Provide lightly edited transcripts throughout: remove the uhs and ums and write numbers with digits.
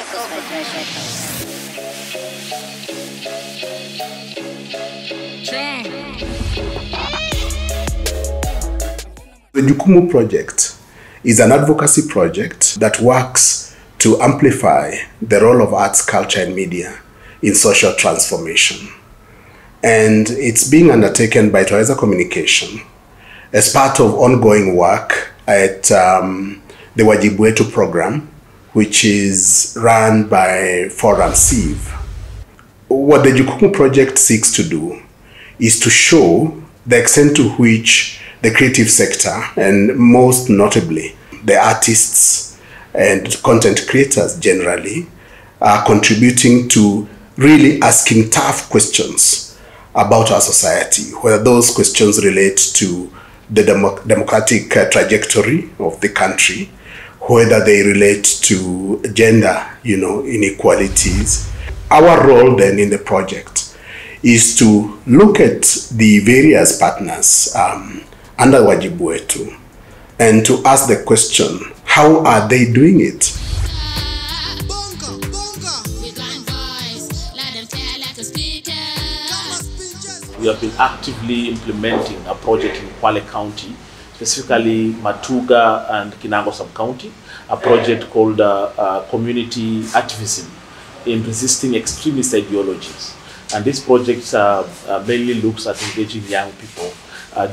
The Jukumu project is an advocacy project that works to amplify the role of arts, culture, and media in social transformation. And it's being undertaken by Twaweza Communication as part of ongoing work at the Wajibu Wetu program, which is run by Forum CIV. What the Jukumu project seeks to do is to show the extent to which the creative sector, and most notably the artists and content creators generally, are contributing to really asking tough questions about our society, whether those questions relate to the democratic trajectory of the country, whether they relate to gender, inequalities. Our role then in the project is to look at the various partners under Wajibu Wetu and to ask the question, how are they doing it? We have been actively implementing a project in Kwale County, specifically Matuga and Kinango sub-county, a project called Community Activism in Resisting Extremist Ideologies. And this project mainly looks at engaging young people,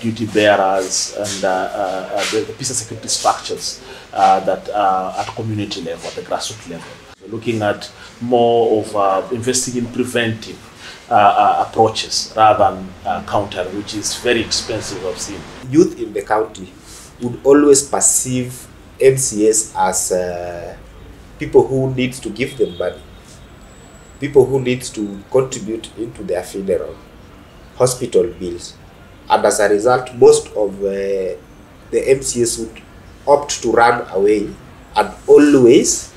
duty bearers, and the peace and security structures that are at community level, at the grassroots level. We're looking at more of investing in preventive approaches rather than countering, which is very expensive, I've seen. Youth in the county would always perceive MCAs as people who need to give them money, people who need to contribute into their funeral, hospital bills. And as a result, most of the MCAs would opt to run away and always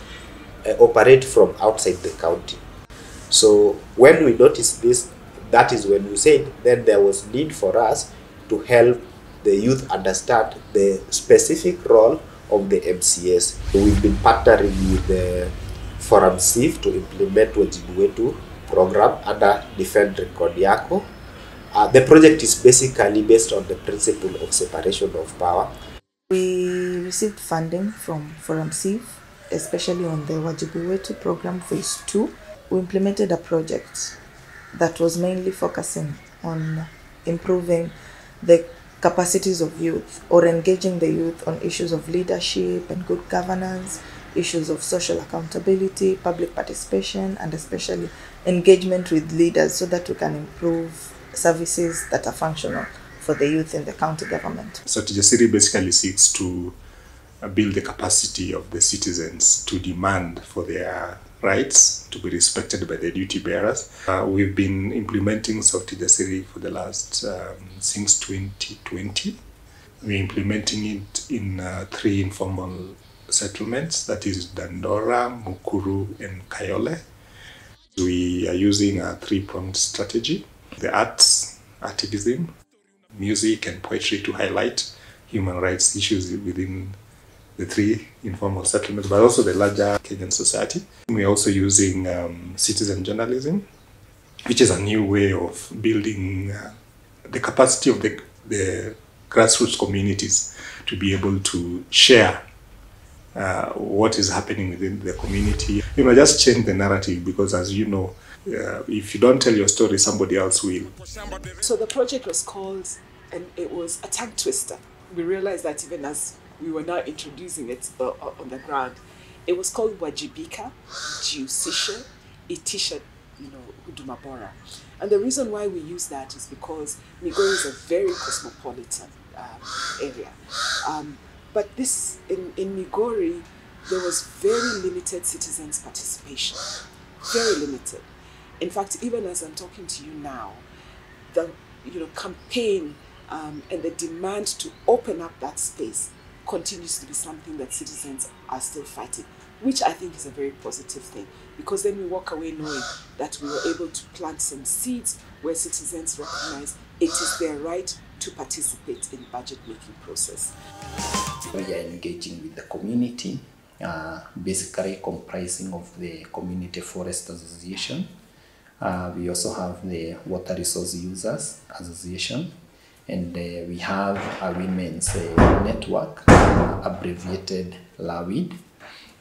operate from outside the county. So when we noticed this, that is when we said then there was need for us to help the youth understand the specific role of the MCAs. We've been partnering with the Forum CIV to implement Wajibu Wetu program under Defend Record Yako. The project is basically based on the principle of separation of power. We received funding from Forum CIV, especially on the Wajibu Wetu program phase 2. We implemented a project that was mainly focusing on improving the capacities of youth or engaging the youth on issues of leadership and good governance, issues of social accountability, public participation, and especially engagement with leaders so that we can improve services that are functional for the youth in the county government. So Tijasiri basically seeks to build the capacity of the citizens to demand for their rights to be respected by the duty bearers. We've been implementing Soft Tijasiri for the last since 2020. We're implementing it in 3 informal settlements, that is Dandora, Mukuru, and Kayole. We are using a 3-pronged strategy: the arts, activism, music, and poetry to highlight human rights issues within the 3 informal settlements, but also the larger Kenyan society. We're also using citizen journalism, which is a new way of building the capacity of the grassroots communities to be able to share what is happening within the community. Just change the narrative, because as you know, if you don't tell your story, somebody else will. So the project was called, and it was a tongue twister. We realized that even as we were now introducing it on the ground, it was called Wajibika, Najihusisha Youth, Huduma Bora. And the reason why we use that is because Migori is a very cosmopolitan area. But this, in Migori, there was very limited citizens' participation, very limited. In fact, even as I'm talking to you now, the campaign and the demand to open up that space continues to be something that citizens are still fighting, which I think is a very positive thing, because then we walk away knowing that we were able to plant some seeds where citizens recognize it is their right to participate in budget making process. We are engaging with the community basically comprising of the Community Forest Association. We also have the Water Resource Users Association, and we have a women's network, abbreviated LAWID,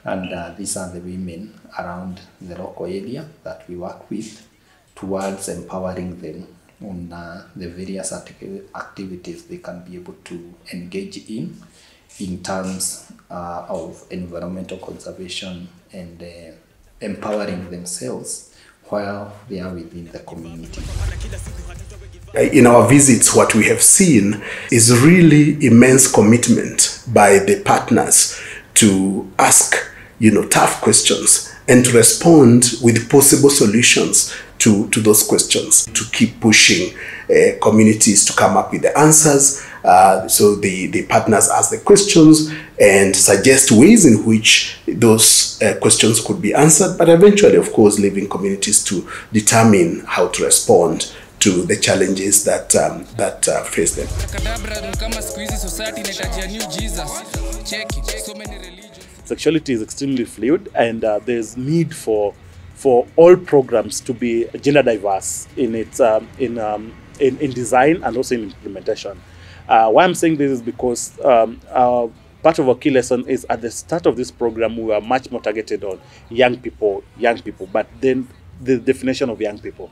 and these are the women around the local area that we work with towards empowering them on the various activities they can be able to engage in terms of environmental conservation and empowering themselves while they are within the community. In our visits, what we have seen is really immense commitment by the partners to ask, tough questions and to respond with possible solutions to those questions, to keep pushing communities to come up with the answers. So the partners ask the questions and suggest ways in which those questions could be answered, but eventually, of course, leaving communities to determine how to respond to the challenges that face them. Sexuality is extremely fluid, and there's need for all programs to be gender diverse in its in design and also in implementation. Why I'm saying this is because part of our key lesson is at the start of this program we are much more targeted on young people, but then the definition of young people.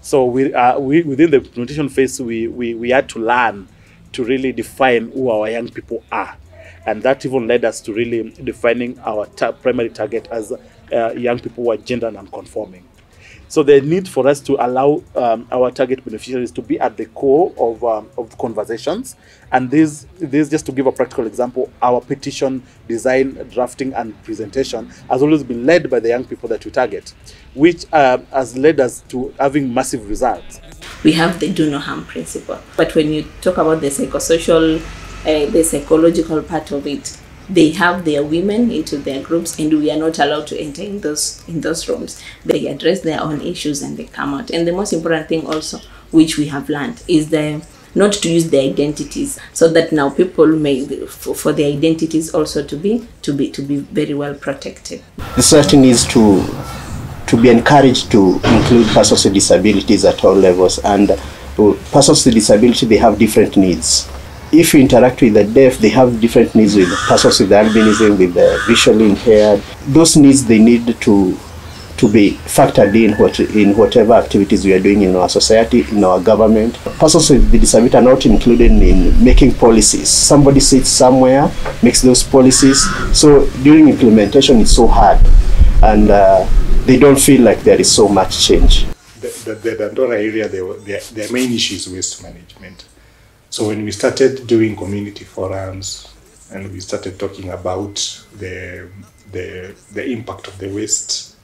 So we within the implementation phase we had to learn to really define who our young people are, and that even led us to really defining our primary target as young people who are gender non-conforming. So the need for us to allow our target beneficiaries to be at the core of conversations, and this just to give a practical example, our petition design, drafting, and presentation has always been led by the young people that we target, which has led us to having massive results. We have the do no harm principle, but when you talk about the psychosocial, the psychological part of it, they have their women into their groups, and we are not allowed to enter in those rooms. They address their own issues and they come out. And the most important thing also, which we have learned, is not to use their identities, so that now people may for their identities also to be very well protected. The society needs to be encouraged to include persons with disabilities at all levels, and persons with disability, they have different needs. If you interact with the deaf, they have different needs with persons with albinism, with the visually impaired. Those needs, they need to be factored in whatever activities we are doing in our society, in our government. Persons with disability are not included in making policies. Somebody sits somewhere, makes those policies. So during implementation, it's so hard, and they don't feel like there is so much change. The Dandora area, their main issue is waste management. So when we started doing community forums and we started talking about the impact of the waste,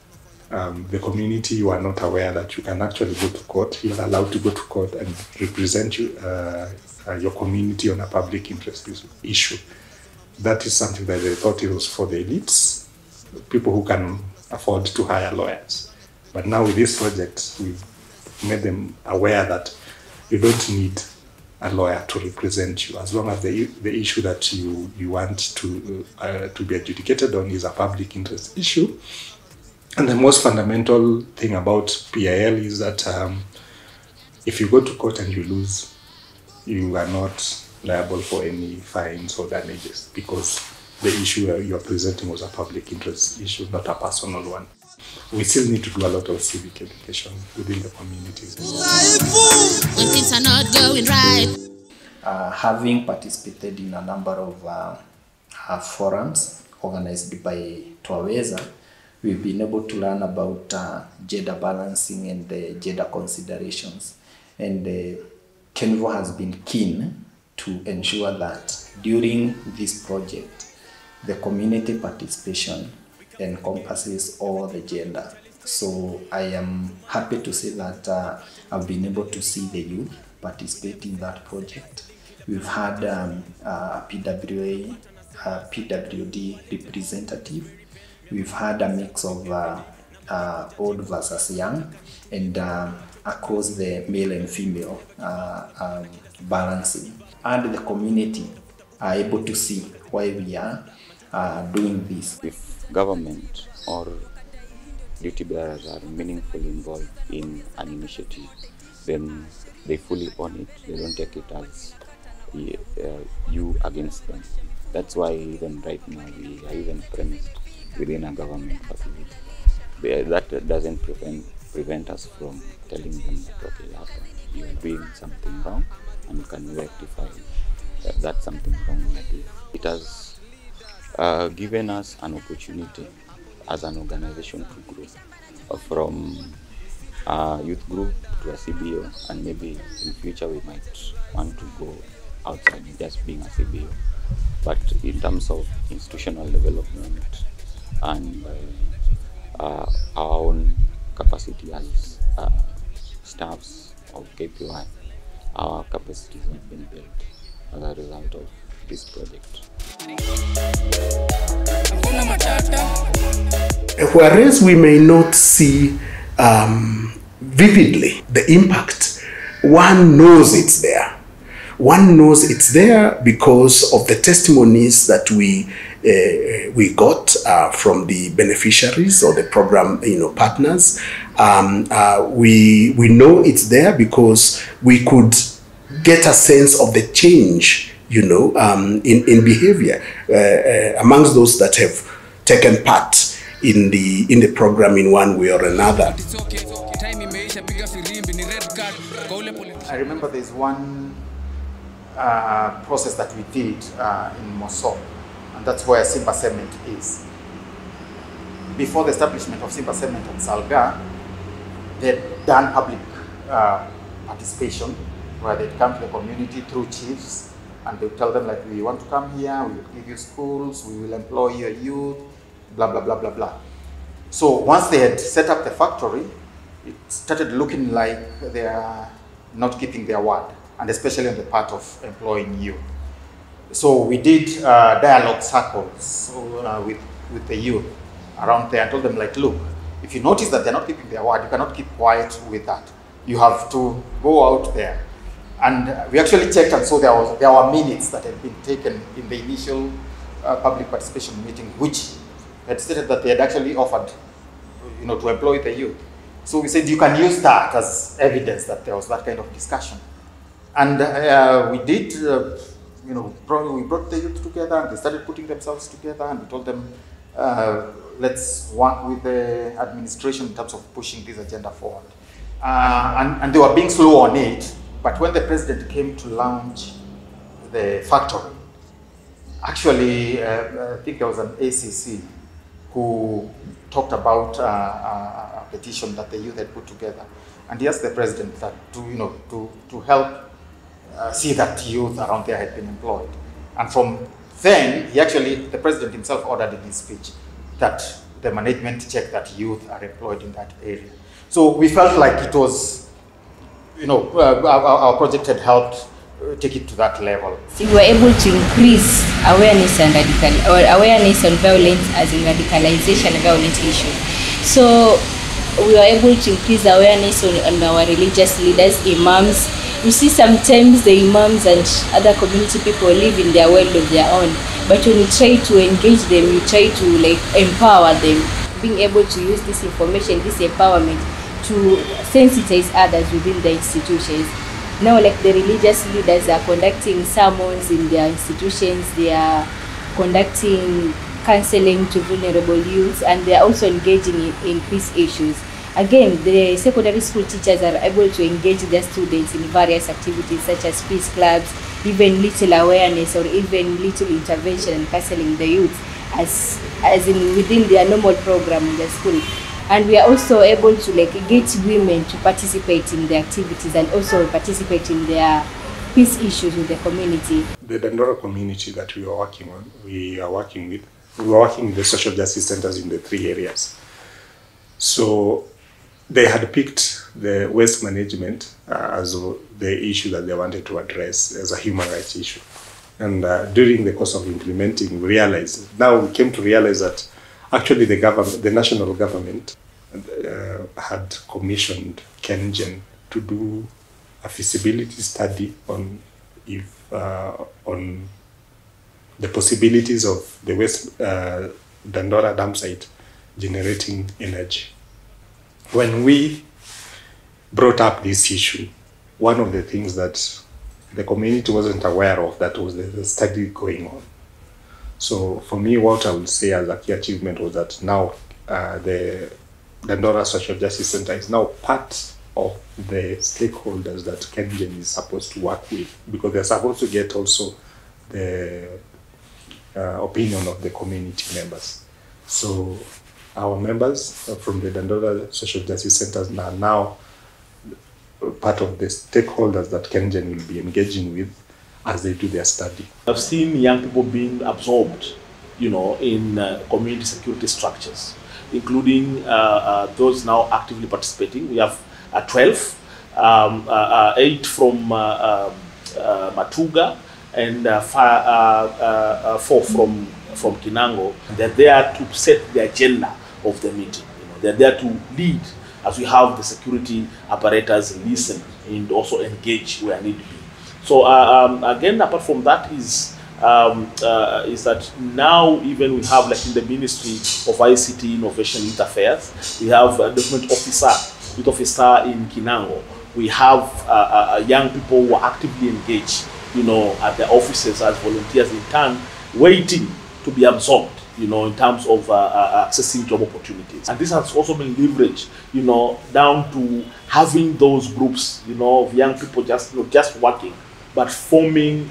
the community were not aware that you can actually go to court. You are allowed to go to court and represent your community on a public interest issue. That is something that they thought it was for the elites, people who can afford to hire lawyers. But now with this project, we've made them aware that you don't need a lawyer to represent you, as long as the issue that you want to be adjudicated on is a public interest issue. And the most fundamental thing about PIL is that if you go to court and you lose, you are not liable for any fines or damages, because the issue you are presenting was a public interest issue, not a personal one. We still need to do a lot of civic education within the communities. When things are not going right. Having participated in a number of forums organized by Twaweza, we've been able to learn about gender balancing and gender considerations. And Kenvo has been keen to ensure that during this project, the community participation encompasses all the gender. So I am happy to say that I've been able to see the youth participate in that project. We've had a PWD representative. We've had a mix of old versus young, and across the male and female balancing. And the community are able to see why we are doing this. If government or duty bearers are meaningfully involved in an initiative, then they fully own it. They don't take it as you against them. That's why even right now we are even premised within a government facility. That doesn't prevent us from telling them that, okay, you are doing something wrong and you can rectify that something wrong. It has given us an opportunity as an organization to grow from a youth group to a CBO, and maybe in future we might want to go outside just being a CBO. But in terms of institutional development and our own capacity as staffs of KPY, our capacities have been built as a result of this project. Whereas we may not see vividly the impact, one knows it's there. One knows it's there because of the testimonies that we got from the beneficiaries or the program partners. We know it's there because we could get a sense of the change in behavior amongst those that have taken part in the program in one way or another. I remember there's one process that we did in Moso, and that's where Simba Cement is. Before the establishment of Simba Cement at Salga, they'd done public participation where they'd come to the community through chiefs, and they'd tell them, like, we want to come here, we will give you schools, we will employ your youth, blah, blah, blah, blah, blah. So once they had set up the factory, it started looking like they are not keeping their word, and especially on the part of employing youth. So we did dialogue circles with the youth around there and told them, like, look, if you notice that they're not keeping their word, you cannot keep quiet with that. You have to go out there. And we actually checked and saw there were minutes that had been taken in the initial public participation meeting, which had stated that they had actually offered, to employ the youth. So we said you can use that as evidence that there was that kind of discussion. And we did, we brought the youth together and they started putting themselves together, and we told them, let's work with the administration in terms of pushing this agenda forward. And they were being slow on it, but when the president came to launch the factory, actually, I think there was an ACC who talked about a petition that the youth had put together, and he asked the president that to help see that youth around there had been employed. And from then, the president himself ordered in his speech that the management check that youth are employed in that area. So we felt like it was, our project had helped take it to that level. So we were able to increase awareness and awareness on violence as in radicalization and violent issues. So we were able to increase awareness on our religious leaders, imams. You see, sometimes the imams and other community people live in their world of their own, but when you try to engage them, you try to empower them. Being able to use this information, this empowerment, to sensitize others within the institutions. Now, like the religious leaders are conducting sermons in their institutions, they are conducting counseling to vulnerable youths, and they are also engaging in peace issues. Again, the secondary school teachers are able to engage their students in various activities such as peace clubs, even little awareness or even little intervention and counseling the youth as in within their normal program in the school. And we are also able to get women to participate in the activities and also participate in their peace issues with the community. The Dandora community that we are working with the social justice centers in the 3 areas. So they had picked the waste management as the issue that they wanted to address as a human rights issue. And during the course of implementing, we came to realize that actually the national government had commissioned KenGen to do a feasibility study on the possibilities of the West Dandora dam site generating energy. When we brought up this issue, one of the things that the community wasn't aware of, that was the study going on. So for me, what I would say as a key achievement was that now the Dandora Social Justice Center is now part of the stakeholders that KenGen is supposed to work with, because they're supposed to get also the opinion of the community members. So our members from the Dandora Social Justice Centers are now part of the stakeholders that KenGen will be engaging with as they do their study. I've seen young people being absorbed, in community security structures, including those now actively participating. We have 12, 8 from Matuga, and 4 from Kinango. They're there to set the agenda of the meeting. They're there to lead as we have the security apparatus listen and also engage where need to be. So again, apart from that is that now even we have, like in the Ministry of ICT, Innovation, Youth Affairs, we have a document officer, youth officer in Kinango. We have young people who are actively engaged, at the offices as volunteers in turn, waiting to be absorbed, in terms of accessing job opportunities. And this has also been leveraged, down to having those groups, of young people just working, but forming,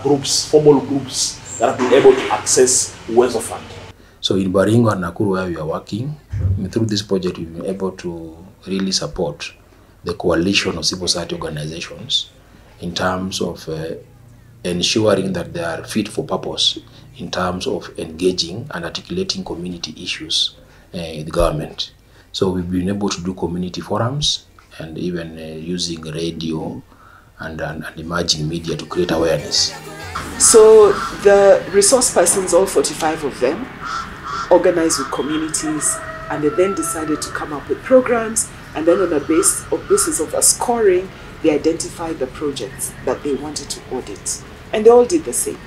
groups, formal groups that have been able to access Wezo Fund. So in Baringo and Nakuru, where we are working, through this project, we've been able to really support the coalition of civil society organizations in terms of ensuring that they are fit for purpose in terms of engaging and articulating community issues with government. So we've been able to do community forums and even using radio and emerging media to create awareness. So the resource persons, all 45 of them, organized with communities, and they then decided to come up with programs, and then on a basis of a scoring, they identified the projects that they wanted to audit. And they all did the same.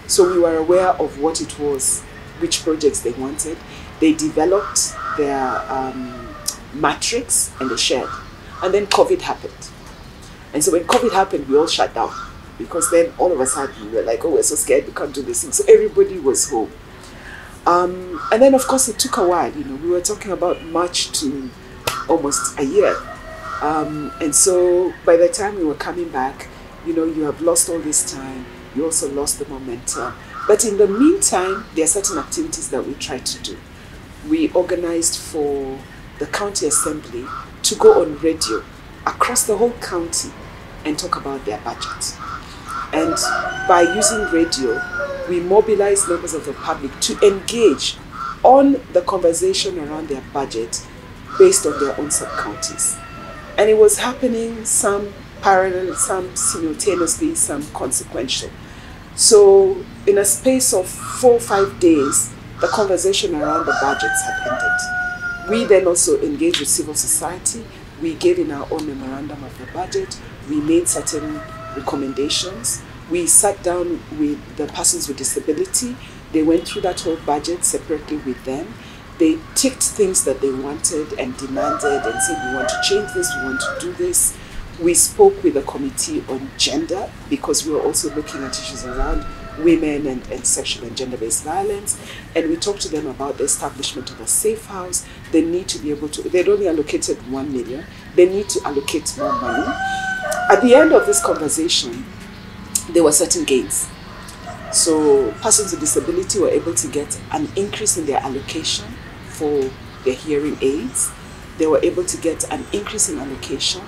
So we were aware of what it was, which projects they wanted. They developed their matrix and they shared. And then COVID happened. And so when COVID happened, we all shut down, because then all of a sudden we were like, oh, we're so scared, we can't do this thing. So everybody was home. And then of course it took a while, we were talking about March to almost a year. And so by the time we were coming back, you have lost all this time, you also lost the momentum. But in the meantime, there are certain activities that we tried to do. We organized for the county assembly to go on radio across the whole county and talk about their budget. And by using radio, we mobilized members of the public to engage on the conversation around their budget based on their own sub-counties. And it was happening, some parallel, some simultaneously, some consequential. So in a space of 4 or 5 days, the conversation around the budgets had ended. We then also engaged with civil society. We gave in our own memorandum of the budget. We made certain recommendations. We sat down with the persons with disability. They went through that whole budget separately with them. They ticked things that they wanted and demanded and said, we want to change this, we want to do this. We spoke with the committee on gender, because we were also looking at issues around women and sexual and gender-based violence. And we talked to them about the establishment of a safe house. They need to be able to, they'd only allocated 1 million. They need to allocate more money. At the end of this conversation, there were certain gains. So persons with disability were able to get an increase in their allocation for their hearing aids. They were able to get an increase in allocation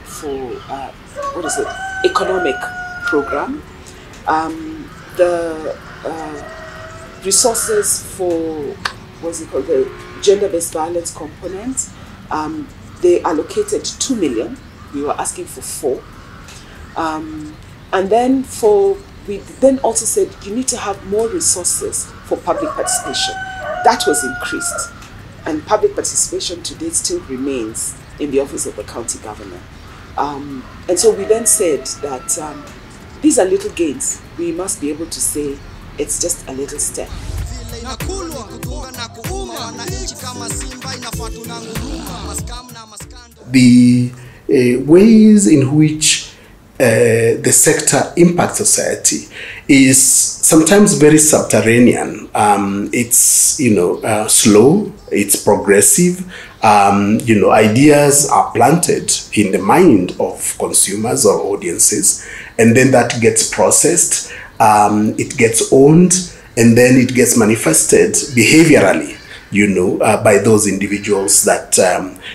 for, economic program. The resources for, the gender-based violence component, they allocated 2 million. We were asking for 4. And then we then also said, you need to have more resources for public participation. That was increased. And public participation today still remains in the office of the county governor. And so we then said that these are little gains. We must be able to say it's just a little step. The ways in which the sector impacts society is sometimes very subterranean. It's slow, it's progressive. Ideas are planted in the mind of consumers or audiences, and then that gets processed, it gets owned, and then it gets manifested behaviorally, by those individuals that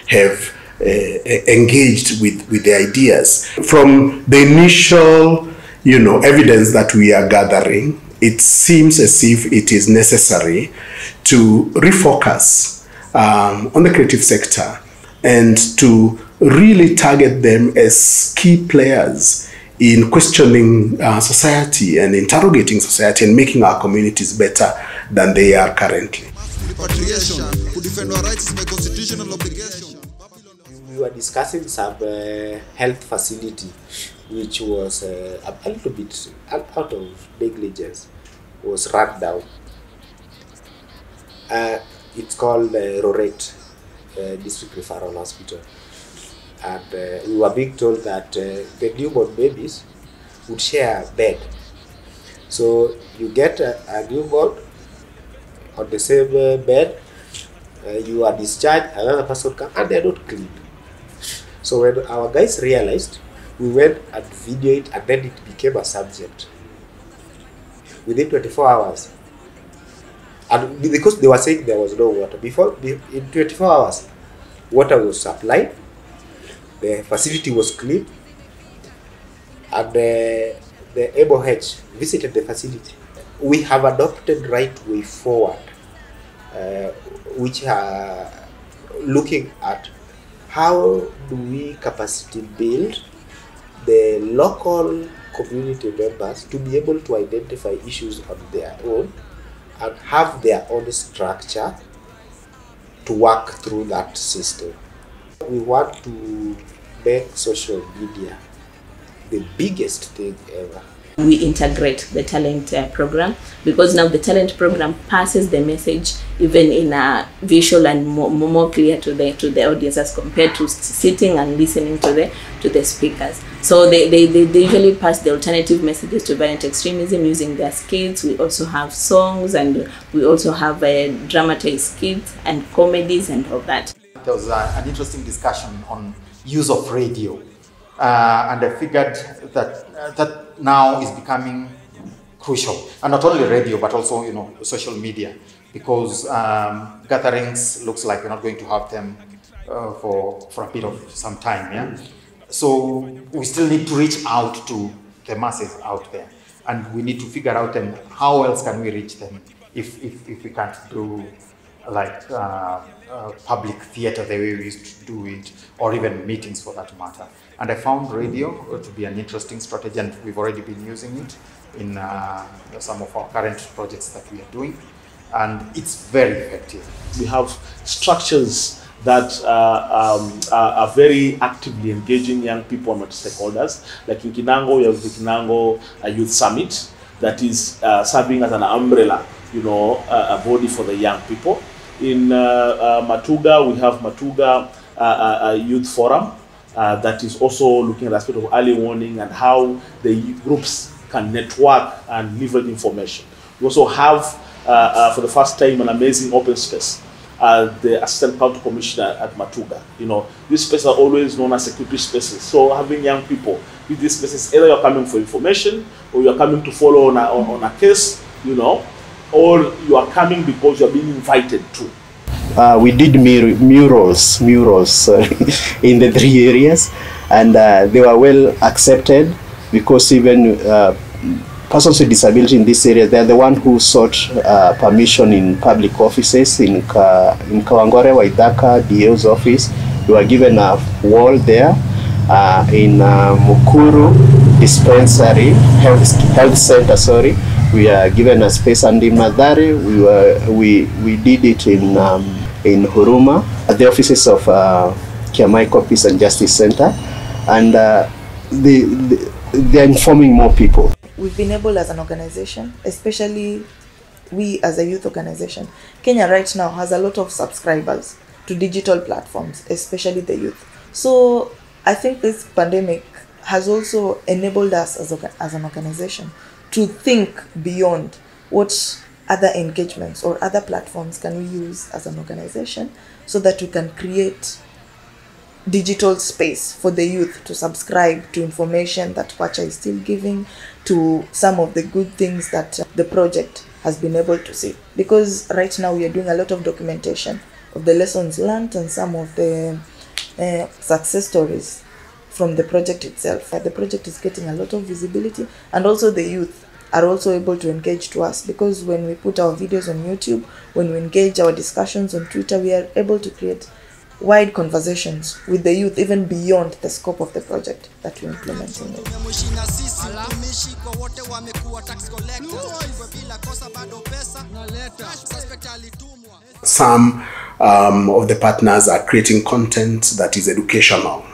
have engaged with the ideas. From the initial, evidence that we are gathering, it seems as if it is necessary to refocus on the creative sector and to really target them as key players in questioning society and interrogating society and making our communities better than they are currently. We were discussing some health facility which was a little bit out of negligence, was run down. It's called Roret District Referral Hospital. And we were being told that the newborn babies would share a bed. So you get a newborn on the same bed, you are discharged, another person comes, and they're not clean. So when our guys realized, we went and videoed it, and then it became a subject. Within 24 hours. And because they were saying there was no water. In 24 hours, water was supplied, the facility was clean, and the MOH visited the facility. We have adopted right way forward, which are looking at how do we capacity build the local community members to be able to identify issues on their own and have their own structure to work through that system. We want to make social media the biggest thing ever. We integrate the talent program, because now the talent program passes the message even in a visual and more clear to the audience as compared to sitting and listening to the speakers. So they usually pass the alternative messages to violent extremism using their skits. We also have songs, and we also have dramatized skits and comedies and all that. There was an interesting discussion on use of radio, and I figured that now is becoming crucial, and not only radio but also social media, because gatherings looks like we're not going to have them for a bit of some time. Yeah, so we still need to reach out to the masses out there, and we need to figure out how else can we reach them if we can't do like public theater the way we used to do it, or even meetings for that matter. And I found radio to be an interesting strategy, and we've already been using it in some of our current projects that we are doing, and it's very effective. We have structures that are very actively engaging young people and stakeholders. Like in Kinango, we have the Kinango Youth Summit that is serving as an umbrella, a body for the young people. In Matuga, we have Matuga Youth Forum that is also looking at the aspect of early warning and how the groups can network and leverage information. We also have, for the first time, an amazing open space. The Assistant County Commissioner at Matuga. These spaces are always known as security spaces. So having young people with these spaces, either you're coming for information, or you're coming to follow on a case, or you are coming because you're being invited to. We did murals in the 3 areas, and they were well accepted, because even persons with disability in this area, they're the one who sought permission in public offices. In Kawangware, Waithaka, DA's office, we were given a wall there. In Mukuru dispensary, health center, we are given a space, and in Madare we did it in Huruma at the offices of Kiamaiko Peace and Justice Center, and they're informing more people. We've been able as an organization, especially we as a youth organization, Kenya right now has a lot of subscribers to digital platforms, especially the youth. So I think this pandemic has also enabled us as an organization to think beyond what other engagements or other platforms can we use as an organization so that we can create digital space for the youth to subscribe to information that Kwacha is still giving, to some of the good things that the project has been able to see. Because right now we are doing a lot of documentation of the lessons learned and some of the success stories from the project itself. The project is getting a lot of visibility, and also the youth are also able to engage to us, because when we put our videos on YouTube, when we engage our discussions on Twitter, we are able to create wide conversations with the youth, even beyond the scope of the project that we're implementing. Some of the partners are creating content that is educational,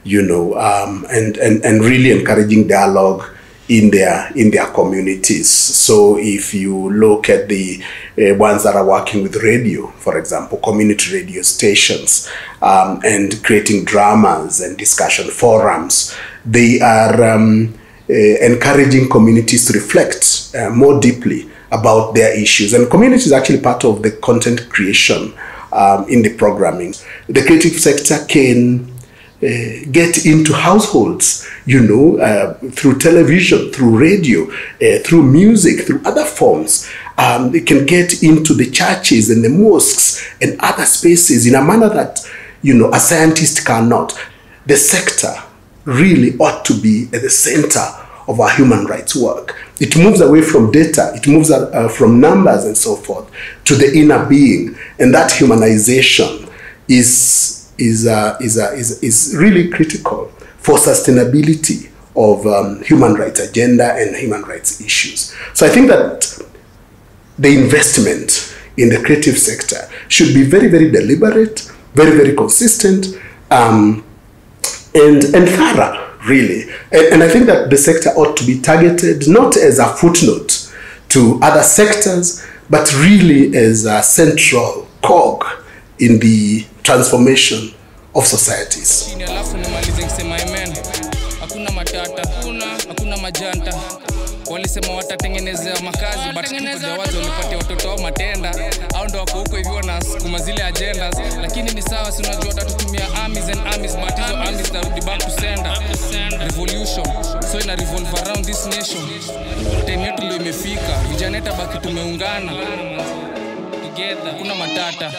and really encouraging dialogue in their communities. So if you look at the ones that are working with radio, for example, community radio stations, and creating dramas and discussion forums, they are encouraging communities to reflect more deeply about their issues. And community is actually part of the content creation in the programming. The creative sector can get into households, through television, through radio, through music, through other forms. They can get into the churches and the mosques and other spaces in a manner that, a scientist cannot. The sector really ought to be at the center of our human rights work. It moves away from data, it moves from numbers and so forth to the inner being, and that humanization is really critical for sustainability of human rights agenda and human rights issues. So I think that the investment in the creative sector should be very, very deliberate, very, very consistent, and thorough, really. And I think that the sector ought to be targeted not as a footnote to other sectors, but really as a central cog in the transformation of societies. Walisema watatengenezea makazi but kujawazi walipatia watoto wao matenda au ndo wako huko hivyo na sukuma zile agendas, lakini ni sawa, si unajua tutatumia armies and armies but hizo armies tarudi back to sender revolution, so ina revolve around this nation. Time yetu ndio imefika, vijana wetu baki tumeungana together, kuna matata.